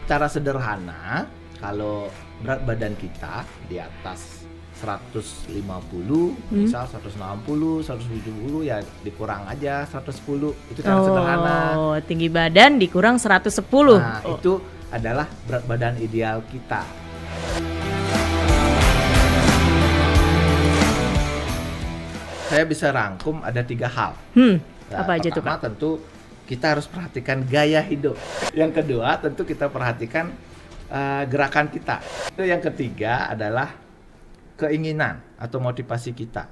Secara sederhana, kalau berat badan kita di atas 150, misal 160, 170 ya dikurang aja 110. Itu cara sederhana. Oh, tinggi badan dikurang 110. Nah, itu adalah berat badan ideal kita. Saya bisa rangkum ada 3 hal. Apa aja tuh, Pertama, tentu kita harus perhatikan gaya hidup. Yang kedua, tentu kita perhatikan gerakan kita. Itu yang ketiga adalah keinginan atau motivasi kita.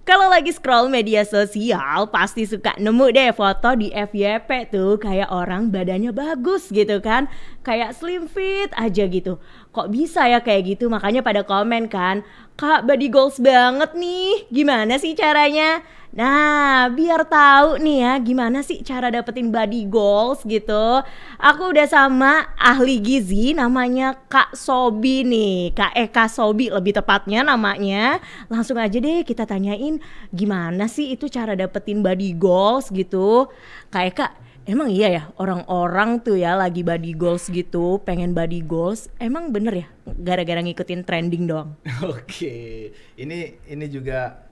Kalau lagi scroll media sosial, pasti suka nemu deh foto di FYP tuh kayak orang badannya bagus gitu kan. Kayak slim fit aja gitu. Kok bisa ya kayak gitu? Makanya pada komen kan, "Kak, body goals banget nih. Gimana sih caranya?" Nah, biar tahu nih ya gimana sih cara dapetin body goals gitu. Aku udah sama ahli gizi namanya Kak Sobi nih. Kak Eka Sobi lebih tepatnya namanya. Langsung aja deh kita tanyain gimana sih itu cara dapetin body goals gitu. Kak Eka, emang iya ya orang-orang tuh ya lagi body goals gitu, pengen body goals, emang bener ya gara-gara ngikutin trending doang? Oke, ini juga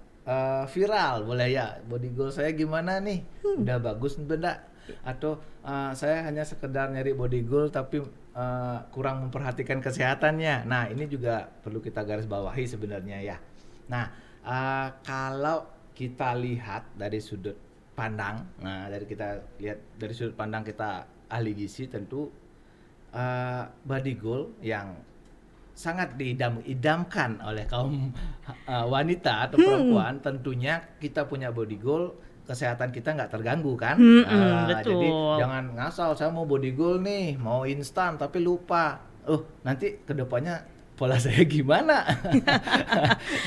viral boleh ya, body goal saya gimana nih, udah bagus enggak, atau saya hanya sekedar nyari body goal tapi kurang memperhatikan kesehatannya. Nah, ini juga perlu kita garis bawahi sebenarnya ya. Nah, kalau kita lihat dari sudut pandang, dari sudut pandang kita ahli gizi, tentu body goal yang sangat diidam-idamkan oleh kaum wanita atau perempuan, tentunya kita punya body goal, kesehatan kita nggak terganggu kan. Betul. Jadi jangan ngasal, saya mau body goal nih, mau instan tapi lupa, nanti kedepannya pola saya gimana.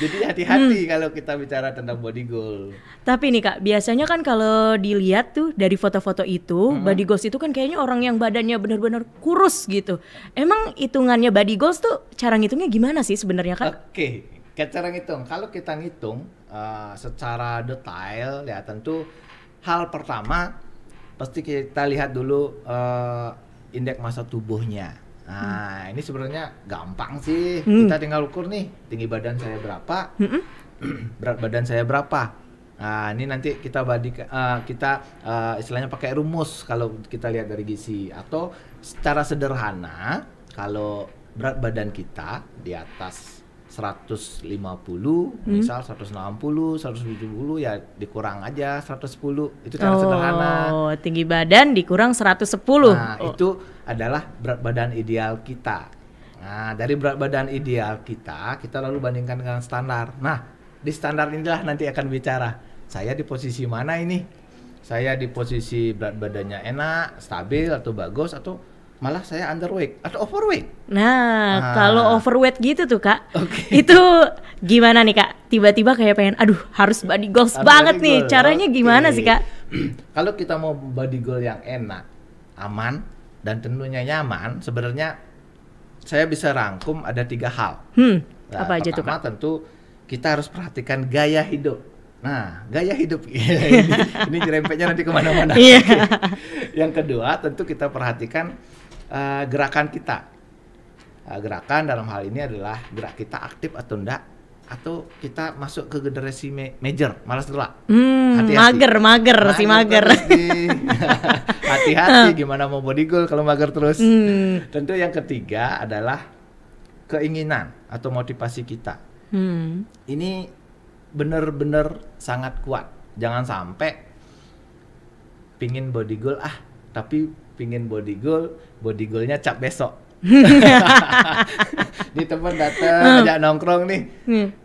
Jadi hati-hati kalau kita bicara tentang body goal. Tapi nih Kak, biasanya kan kalau dilihat tuh dari foto-foto itu, body goals itu kan kayaknya orang yang badannya benar-benar kurus gitu. Emang hitungannya body goals tuh cara ngitungnya gimana sih sebenarnya Kak? Oke, cara ngitung. Kalau kita ngitung secara detail ya, tentu hal pertama pasti kita lihat dulu indeks massa tubuhnya. Nah, ini sebenarnya gampang sih. Kita tinggal ukur nih, tinggi badan saya berapa, berat badan saya berapa. Nah, ini nanti kita istilahnya pakai rumus kalau kita lihat dari gizi. Atau secara sederhana, kalau berat badan kita di atas 150, misal 160, 170 ya dikurang aja 110. Itu cara sederhana. Oh, tinggi badan dikurang 110. Nah, itu adalah berat badan ideal kita. Nah, dari berat badan ideal kita lalu bandingkan dengan standar. Nah, di standar inilah nanti akan bicara, saya di posisi mana ini? Saya di posisi berat badannya enak, stabil atau bagus, atau malah saya underweight atau overweight. Nah, kalau overweight gitu tuh Kak, itu gimana nih Kak? Tiba-tiba kayak pengen, harus body goals banget nih. Caranya gimana sih Kak? Kalau kita mau body goal yang enak, aman, dan tentunya nyaman, sebenarnya saya bisa rangkum ada 3 hal. Apa aja tuh Kak? Pertama, tentu kita harus perhatikan gaya hidup. Nah, gaya hidup ini jerempetnya nanti kemana-mana. Yang kedua, tentu kita perhatikan gerakan kita. Gerakan dalam hal ini adalah gerak kita aktif atau enggak, atau kita masuk ke generasi major, malas lelah. Mager. Hati-hati gimana mau body goal kalau mager terus. Tentu yang ketiga adalah keinginan atau motivasi kita. Ini benar-benar sangat kuat. Jangan sampai pingin body goal tapi pingin body goalnya cap besok. Ini teman datang ajak nongkrong nih,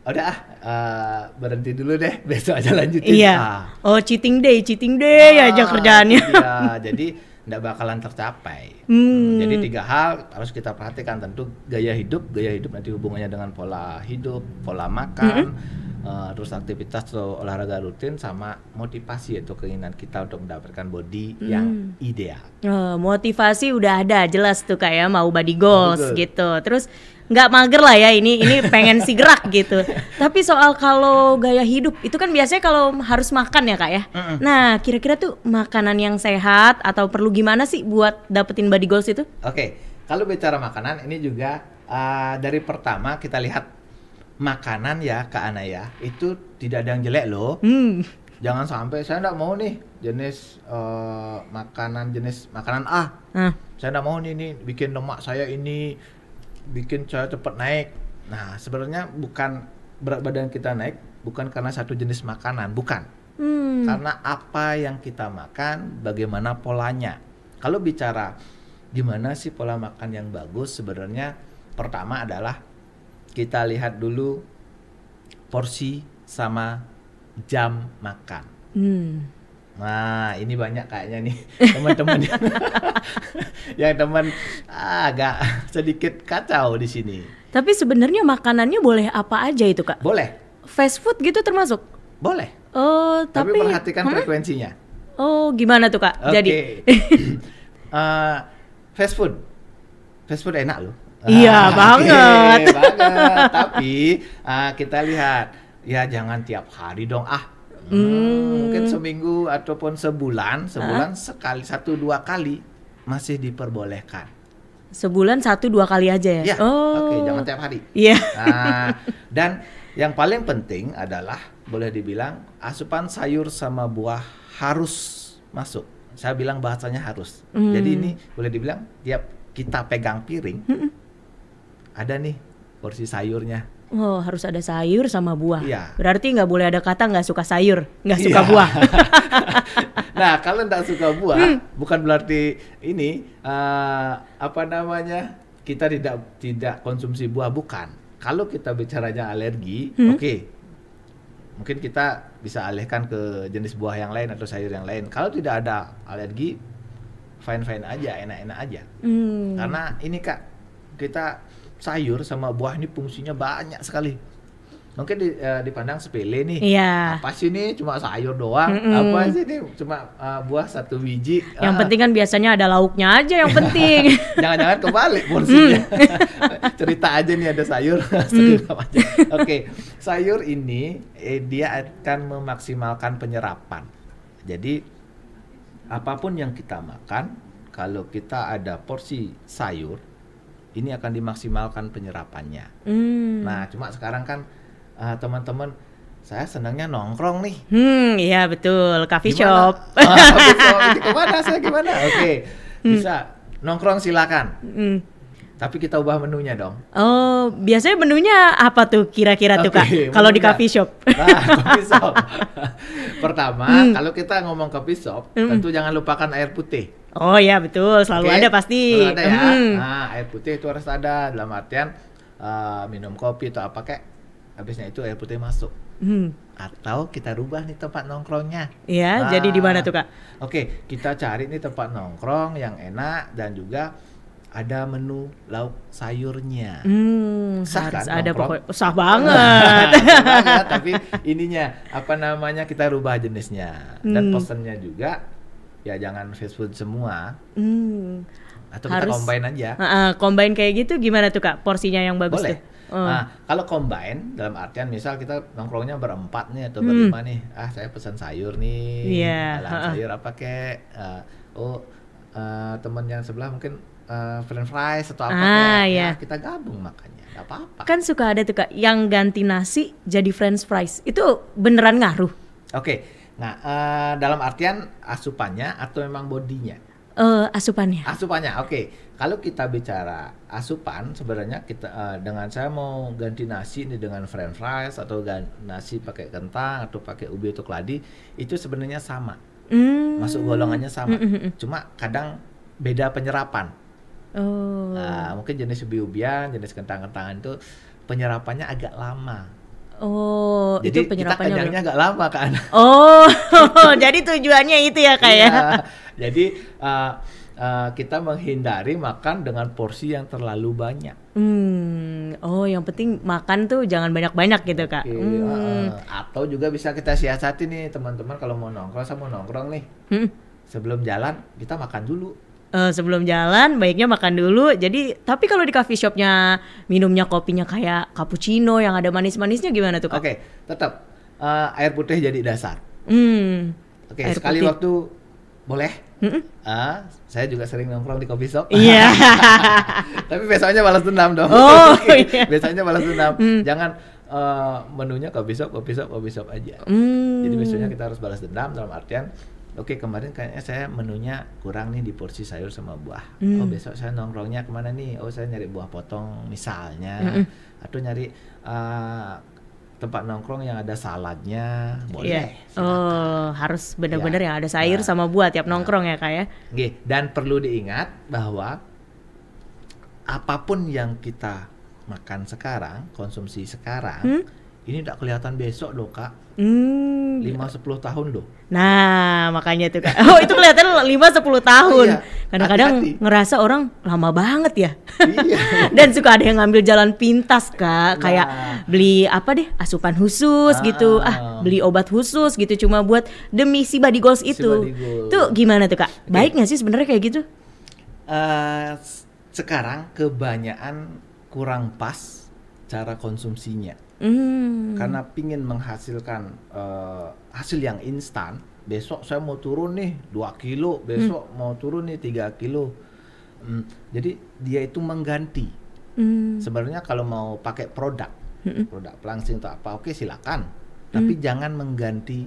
udah berhenti dulu deh, besok aja lanjutin. Oh, cheating day aja kerjaannya. Jadi nggak bakalan tercapai. Jadi 3 hal harus kita perhatikan, tentu gaya hidup nanti hubungannya dengan pola hidup, pola makan, terus aktivitas atau olahraga rutin, sama motivasi atau keinginan kita untuk mendapatkan body yang ideal. Motivasi udah ada jelas tuh kayak mau body goals gitu. Terus nggak mager lah ya ini pengen si gerak gitu. Tapi soal kalau gaya hidup itu kan biasanya kalau harus makan ya Kak ya. Nah kira-kira tuh makanan yang sehat atau perlu gimana sih buat dapetin body goals itu? Oke, kalau bicara makanan ini juga dari pertama kita lihat makanan ya Kak Ana ya, itu tidak ada yang jelek loh. Jangan sampai saya nggak mau nih jenis makanan A. Saya nggak mau nih bikin lemak saya ini, bikin saya cepat naik. Nah sebenarnya bukan berat badan kita naik bukan karena satu jenis makanan, bukan. Karena apa yang kita makan, bagaimana polanya. Kalau bicara gimana sih pola makan yang bagus, sebenarnya pertama adalah kita lihat dulu porsi sama jam makan. Nah ini banyak kayaknya nih teman-teman yang teman agak sedikit kacau di sini. Tapi sebenarnya makanannya boleh apa aja itu Kak? Boleh. Fast food gitu termasuk? Boleh. Oh Tapi tapi perhatikan frekuensinya. Oh gimana tuh Kak? Oke. Jadi fast food enak loh. Iya banget. Banget. Tapi kita lihat ya jangan tiap hari dong mungkin seminggu ataupun sebulan sekali 1-2 kali masih diperbolehkan. Sebulan 1-2 kali aja ya? Ya, oke, jangan tiap hari. Iya. Dan yang paling penting adalah boleh dibilang asupan sayur sama buah harus masuk. Saya bilang bahasanya harus. Jadi ini boleh dibilang tiap kita pegang piring ada nih porsi sayurnya. Oh harus ada sayur sama buah. Iya. Berarti nggak boleh ada kata nggak suka sayur, nggak suka buah. Nah kalau nggak suka buah bukan berarti ini kita tidak konsumsi buah, bukan. Kalau kita bicaranya alergi, oke. Mungkin kita bisa alihkan ke jenis buah yang lain atau sayur yang lain. Kalau tidak ada alergi, fine aja, enak-enak aja. Karena ini Kak, kita sayur sama buah ini fungsinya banyak sekali. Mungkin dipandang sepele nih. Iya. Apa sih ini cuma sayur doang? Apa sih ini cuma buah 1 biji? Yang penting kan biasanya ada lauknya aja yang penting. Jangan-jangan kebalik porsinya. Cerita aja nih ada sayur. Aja. Oke, sayur ini dia akan memaksimalkan penyerapan. Jadi apapun yang kita makan, kalau kita ada porsi sayur, ini akan dimaksimalkan penyerapannya. Nah, cuma sekarang kan teman-teman, saya senangnya nongkrong nih. Iya betul, coffee Gimana? shop. Coffee shop, ini kemana saya gimana? Oke, bisa nongkrong silakan. Tapi kita ubah menunya dong. Oh, biasanya menunya apa tuh kira-kira tuh Kak? Kalau di coffee shop. Nah, coffee shop. Pertama, kalau kita ngomong coffee shop, tentu jangan lupakan air putih. Oh ya betul, selalu ada pasti. Selalu ada ya. Nah, air putih itu harus ada dalam artian minum kopi atau apa kek, habisnya itu air putih masuk. Atau kita rubah nih tempat nongkrongnya. Iya, jadi di mana tuh Kak? Oke, kita cari nih tempat nongkrong yang enak dan juga ada menu lauk sayurnya. Sah Harus kan ada nongkrong? pokoknya. Sah banget. Sah banget, tapi ininya kita rubah jenisnya dan pesennya juga ya jangan fast food semua. Atau kita combine aja. Combine kayak gitu gimana tuh Kak? Porsinya yang bagus Boleh. tuh. Nah, kalau combine dalam artian misal kita nongkrongnya berempat nih atau berlima nih. Saya pesan sayur nih. Sayur apa kek? Teman yang sebelah mungkin french fries atau apa kek. Ya, kita gabung makannya. Enggak apa-apa. Kan suka ada tuh Kak yang ganti nasi jadi french fries. Itu beneran ngaruh? Oke. Nah, dalam artian asupannya atau memang bodinya? Asupannya. Asupannya, oke. Kalau kita bicara asupan, sebenarnya kita dengan saya mau ganti nasi ini dengan french fries atau nasi pakai kentang atau pakai ubi atau keladi, itu sebenarnya sama. Masuk golongannya sama. Cuma kadang beda penyerapan. Mungkin jenis ubi-ubian, jenis kentang-kentangan itu penyerapannya agak lama. Jadi itu penyerapannya kita kenyangnya agak lama kan. Jadi tujuannya itu ya Kak ya. Jadi kita menghindari makan dengan porsi yang terlalu banyak. Yang penting makan tuh jangan banyak-banyak gitu Kak. Atau juga bisa kita siasati nih teman-teman, kalau mau nongkrong nih. Sebelum jalan kita makan dulu. Sebelum jalan baiknya makan dulu. Jadi tapi kalau di coffee shopnya minumnya kopinya kayak cappuccino yang ada manis-manisnya gimana tuh Kak? Oke, tetap air putih jadi dasar. Oke, Air sekali putih. waktu boleh. Saya juga sering nongkrong di coffee shop. Iya. Tapi besoknya balas dendam dong. Oh, Oke, iya. Biasanya balas dendam. Jangan menunya coffee shop aja. Jadi besoknya kita harus balas dendam dalam artian, oke, kemarin kayaknya saya menunya kurang nih di porsi sayur sama buah. Oh, besok saya nongkrongnya kemana nih? Oh, saya nyari buah potong misalnya, atau nyari tempat nongkrong yang ada saladnya, boleh. Iya. Oh, harus benar-benar Ya. yang ada sayur sama buah tiap nongkrong ya Kak ya. Oke, dan perlu diingat bahwa apapun yang kita makan sekarang, konsumsi sekarang, ini tidak kelihatan besok loh Kak. 5-10 tahun loh. Nah, makanya tuh Kak. Oh, itu kelihatan 5-10 tahun. Iya, Kadang-kadang hati-hati. ngerasa orang lama banget ya. Iya. Dan suka ada yang ngambil jalan pintas Kak, kayak Nah. beli apa deh, asupan khusus gitu. Beli obat khusus gitu cuma buat demi si body goals Si itu. body goals. Tuh gimana tuh Kak? Baik nggak sih sebenarnya kayak gitu? Sekarang kebanyakan kurang pas cara konsumsinya. Karena pingin menghasilkan hasil yang instan. Besok saya mau turun nih 2 kilo, besok mau turun nih 3 kilo. Jadi dia itu mengganti. Sebenarnya kalau mau pakai produk pelangsing atau apa, oke silakan. Tapi jangan mengganti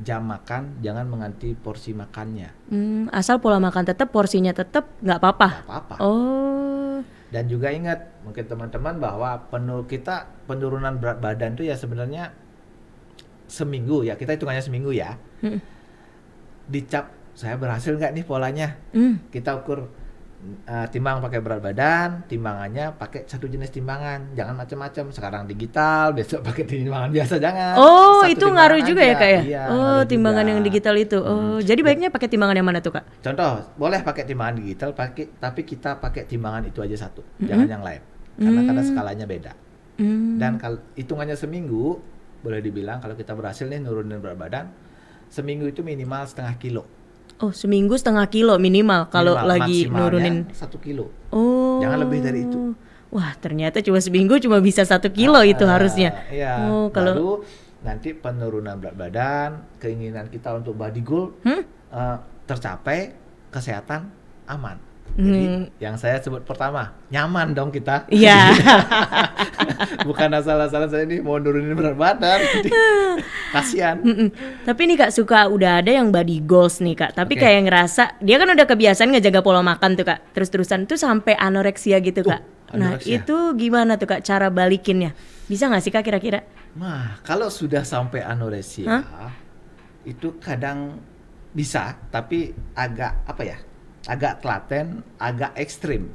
jam makan, jangan mengganti porsi makannya. Asal pola makan tetap, porsinya tetap, nggak apa-apa. Nggak apa-apa. Oh, Dan juga ingat, mungkin teman-teman, bahwa penurunan berat badan itu ya sebenarnya seminggu ya, kita hitungannya seminggu ya. Dicap saya berhasil nggak nih polanya? Kita ukur timbang pakai berat badan, timbangannya pakai satu jenis timbangan, jangan macam-macam. Sekarang digital, besok pakai timbangan biasa, jangan. Oh, Satu itu timbangan ngaruh juga ya aja. Kak ya? Iya, Oh, ngaruh timbangan juga. yang digital itu. Oh, jadi baiknya pakai timbangan yang mana tuh Kak? Contoh, boleh pakai timbangan digital, tapi kita pakai timbangan itu aja satu, jangan yang lain. Karena skalanya beda. Dan kalau hitungannya seminggu, boleh dibilang kalau kita berhasil nih nurunin berat badan, seminggu itu minimal setengah kilo. Oh, seminggu setengah kilo minimal kalau Minimal, lagi maksimalnya nurunin. 1 kilo. Oh. Jangan lebih dari itu. Wah, ternyata cuma seminggu cuma bisa 1 kilo itu harusnya. Iya. Oh, kalau Baru nanti penurunan berat badan, keinginan kita untuk body goal tercapai, kesehatan aman. Jadi yang saya sebut pertama, nyaman dong kita. Iya. Bukan asal-asalan saya ini mau nurunin berat badan. Jadi, kasihan. Tapi nih Kak, suka udah ada yang body goals nih Kak, tapi Oke. kayak ngerasa dia kan udah kebiasaan ngejaga pola makan tuh Kak, terus-terusan tuh sampai anoreksia gitu Kak. Nah, anoreksia. itu gimana tuh Kak cara balikinnya? Bisa nggak sih Kak kira-kira? Nah, kalau sudah sampai anoreksia, itu kadang bisa, tapi agak apa ya? Agak telaten, agak ekstrim.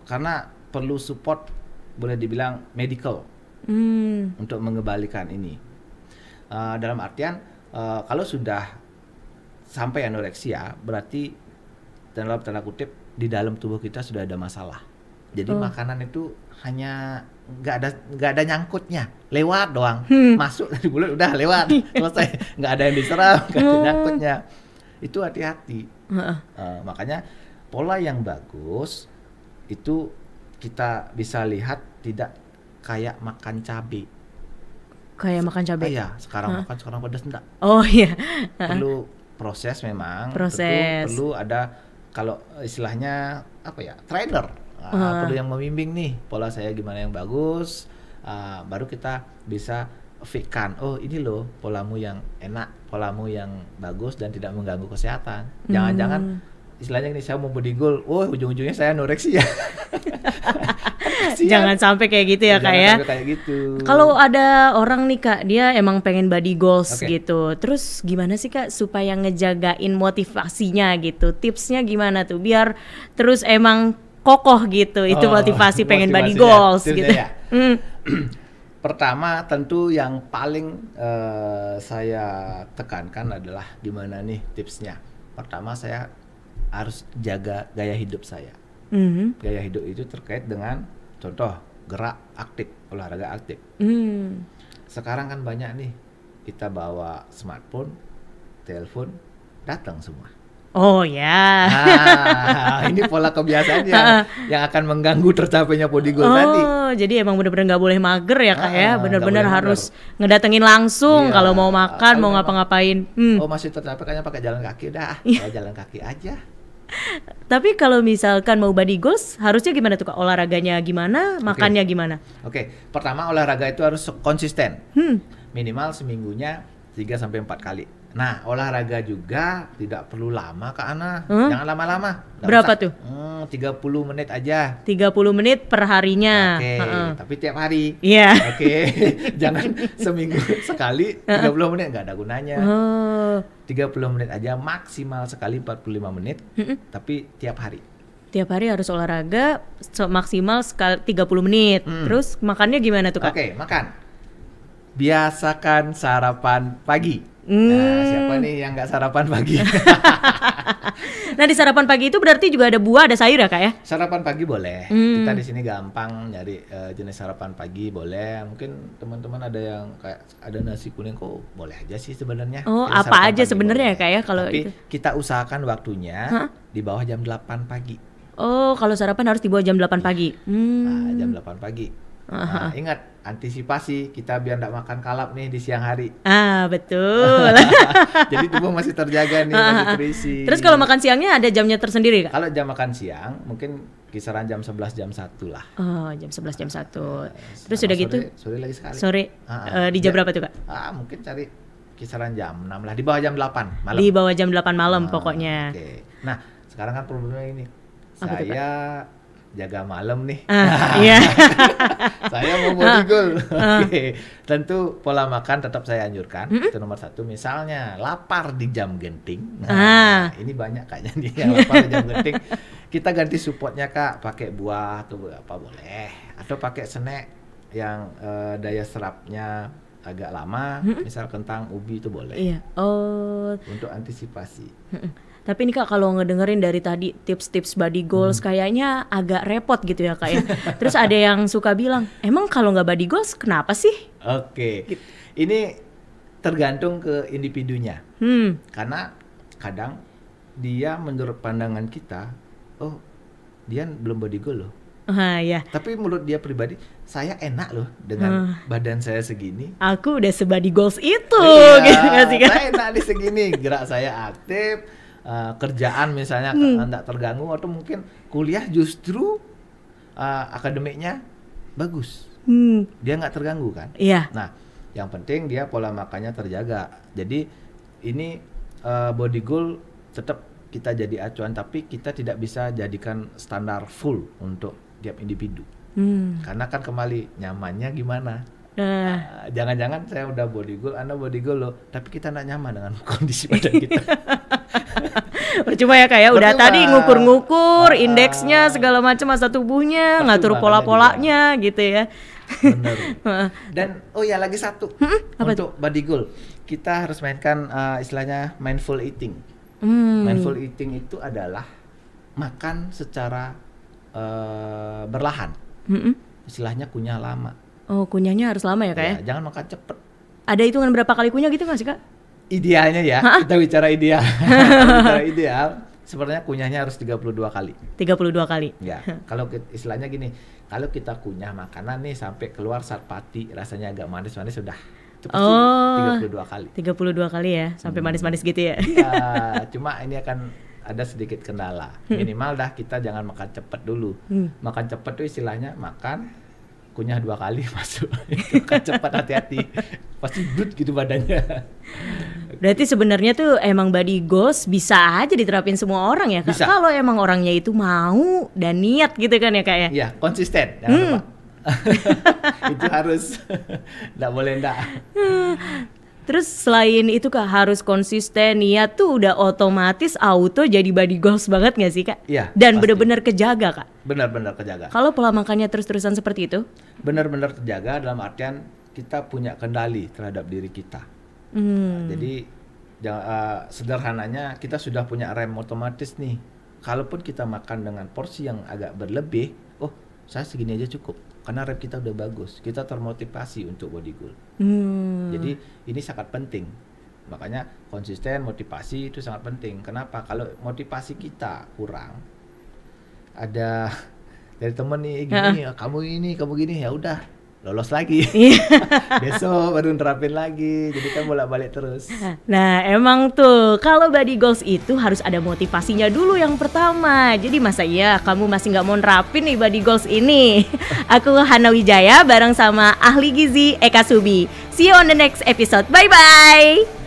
Karena perlu support, boleh dibilang medical, untuk mengembalikan ini. Dalam artian, kalau sudah sampai anoreksia, berarti dalam tanda kutip di dalam tubuh kita sudah ada masalah. Jadi makanan itu hanya nggak ada nyangkutnya, lewat doang, masuk dari mulut udah lewat, selesai, nggak ada yang diserap, nggak ada nyangkutnya. Itu hati-hati. Makanya pola yang bagus itu kita bisa lihat tidak kayak makan cabai. Kayak makan cabai. Iya, sekarang makan sekarang pedas enggak. Oh iya. Perlu proses memang. Proses. Tentu perlu ada, kalau istilahnya apa ya, trainer. Perlu yang membimbing nih, pola saya gimana yang bagus. Baru kita bisa fitkan, oh ini loh polamu yang enak, polamu yang bagus dan tidak mengganggu kesehatan. Jangan-jangan istilahnya ini saya mau body goal, oh ujung-ujungnya saya anoreksia. Jangan sampai kayak gitu ya Kak Jangan ya. sampai kayak gitu. Kalau ada orang nih Kak, dia emang pengen body goals Oke. gitu. Terus gimana sih Kak supaya ngejagain motivasinya gitu? Tipsnya gimana tuh biar terus emang kokoh gitu. Itu motivasi pengen body motivasinya, goals tipsnya gitu. ya. Pertama tentu yang paling saya tekankan adalah gimana nih tipsnya. Pertama saya harus jaga gaya hidup saya. Gaya hidup itu terkait dengan contoh gerak aktif, olahraga aktif. Sekarang kan banyak nih kita bawa smartphone, telepon, datang semua. Oh ya. Nah, ini pola kebiasaan yang akan mengganggu tercapainya body goal tadi. Oh, jadi emang bener-bener nggak boleh mager ya kak ya, Nggak bener-bener boleh harus ngedatengin langsung Iya. kalau mau makan, Kalau mau memang- ngapa-ngapain. Oh masih tercapai kayaknya pakai jalan kaki udah, Iya. saya jalan kaki aja. Tapi kalau misalkan mau body goals, harusnya gimana tuh kak? Olahraganya gimana, makannya gimana? Oke, pertama olahraga itu harus konsisten. Hmm. Minimal seminggunya 3 sampai 4 kali. Nah, olahraga juga tidak perlu lama Kak Ana. Jangan lama-lama. Nggak Berapa usah. tuh? 30 menit aja. 30 menit per harinya. Oke, tapi tiap hari. Iya. Oke, jangan seminggu sekali 30 menit nggak ada gunanya. Oh, 30 menit aja, maksimal sekali 45 menit, tapi tiap hari. tiap hari harus olahraga maksimal sekali 30 menit. Terus makannya gimana tuh kak? Oke, makan. Biasakan sarapan pagi. Nah, siapa nih yang nggak sarapan pagi? Nah di sarapan pagi itu berarti juga ada buah, ada sayur ya kak ya? Sarapan pagi boleh. Kita di sini gampang nyari jenis sarapan pagi boleh. Mungkin teman-teman ada yang kayak ada nasi kuning kok boleh aja sih sebenarnya. Oh, Jadi apa sarapan aja pagi sebenarnya boleh. ya, Kak, ya, kalau Tapi itu? kita usahakan waktunya di bawah jam 8 pagi. Oh, kalau sarapan harus dibawa jam 8 pagi. Nah, jam 8 pagi. Nah, ingat antisipasi kita biar nggak makan kalap nih di siang hari. Ah, betul. Jadi tubuh masih terjaga nih, masih terisi. Terus kalau makan siangnya ada jamnya tersendiri kak? Kalau jam makan siang mungkin kisaran jam 11 jam 1 lah. Oh, jam 11 jam 1. Terus Sama udah gitu sore lagi sekali. sore di jam Ya. berapa tuh kak? Mungkin cari kisaran jam 6 lah, di bawah jam 8 malam. Di bawah jam 8 malam pokoknya. Oke. Nah, sekarang kan problemnya ini. Apa tuh, Kak? Saya jaga malam nih. Iya. Saya mau body goal. Oke. Tentu pola makan tetap saya anjurkan. Itu nomor 1. Misalnya lapar di jam genting. Nah, ini banyak kayaknya nih yang lapar di jam genting. Kita ganti supportnya Kak, pakai buah atau apa boleh. Atau pakai snack yang daya serapnya agak lama, misal kentang, ubi itu boleh. Iya. Oh. Untuk antisipasi. Tapi nih kak kalau ngedengerin dari tadi tips-tips body goals kayaknya agak repot gitu ya kak ya. Terus ada yang suka bilang, emang kalau nggak body goals kenapa sih? Oke. Ini tergantung ke individunya. Karena kadang dia menurut pandangan kita, oh dia belum body goal loh. Ya. Tapi menurut dia pribadi, saya enak loh dengan badan saya segini. Aku udah sebody goals itu, Iya, gitu nggak sih kak? saya enak di segini, gerak saya aktif, kerjaan misalnya nggak terganggu, atau mungkin kuliah justru akademiknya bagus, dia nggak terganggu kan? Iya. Nah, yang penting dia pola makannya terjaga. Jadi ini body goal tetap kita jadi acuan, tapi kita tidak bisa jadikan standar full untuk tiap individu. Karena kan kembali nyamannya gimana? Jangan-jangan saya udah body goal, Anda body goal loh, tapi kita nggak nyaman dengan kondisi badan kita. Percuma ya kayak udah Percuma. tadi ngukur-ngukur indeksnya segala macam masa tubuhnya, Percuma, ngatur pola-polanya gitu ya. Bener. Dan oh ya lagi satu apa untuk body goal, kita harus mainkan istilahnya mindful eating. Mindful eating itu adalah makan secara berlahan. Istilahnya kunyah lama. Oh, kunyahnya harus lama ya kak ya? Jangan makan cepet. Ada hitungan berapa kali kunyah gitu nggak sih kak? Idealnya ya, kita bicara ideal. Kita bicara ideal, sebenarnya kunyahnya harus 32 kali. 32 kali. Ya, kalau istilahnya gini, kalau kita kunyah makanan nih sampai keluar sarpati, rasanya agak manis-manis sudah. Itu pasti 32 kali. 32 kali ya, sampai manis-manis gitu ya. Cuma ini akan ada sedikit kendala. Minimal dah kita jangan makan cepet dulu. Makan cepet tuh istilahnya makan kunyah 2 kali masuk. Makan cepat, hati-hati. Pasti brut gitu badannya. Berarti sebenarnya tuh emang body goals bisa aja diterapin semua orang ya kak? Bisa. Kalau emang orangnya itu mau dan niat gitu kan ya kak ya? Iya, konsisten. Jangan lupa. Itu harus. Nggak boleh nggak. Terus selain itu kak harus konsisten, niat tuh udah otomatis auto jadi body goals banget nggak sih kak? Iya, Dan pasti. bener-bener kejaga kak. Benar-benar kejaga. Kalau pola makannya terus-terusan seperti itu? Benar-benar terjaga dalam artian kita punya kendali terhadap diri kita. Jadi sederhananya kita sudah punya rem otomatis nih. Kalaupun kita makan dengan porsi yang agak berlebih, oh saya segini aja cukup. Karena rem kita udah bagus, kita termotivasi untuk body goal. Jadi ini sangat penting. Makanya konsisten, motivasi itu sangat penting. Kenapa? Kalau motivasi kita kurang, ada dari temen nih gini, kamu gini, ya udah lolos lagi. Besok baru nerapin lagi. Jadi kan bolak-balik terus. Nah, emang tuh kalau body goals itu harus ada motivasinya dulu yang pertama. Jadi masa iya kamu masih nggak mau nerapin nih body goals ini? Aku Hana Wijaya bareng sama ahli gizi Eka Subi. See you on the next episode. Bye bye.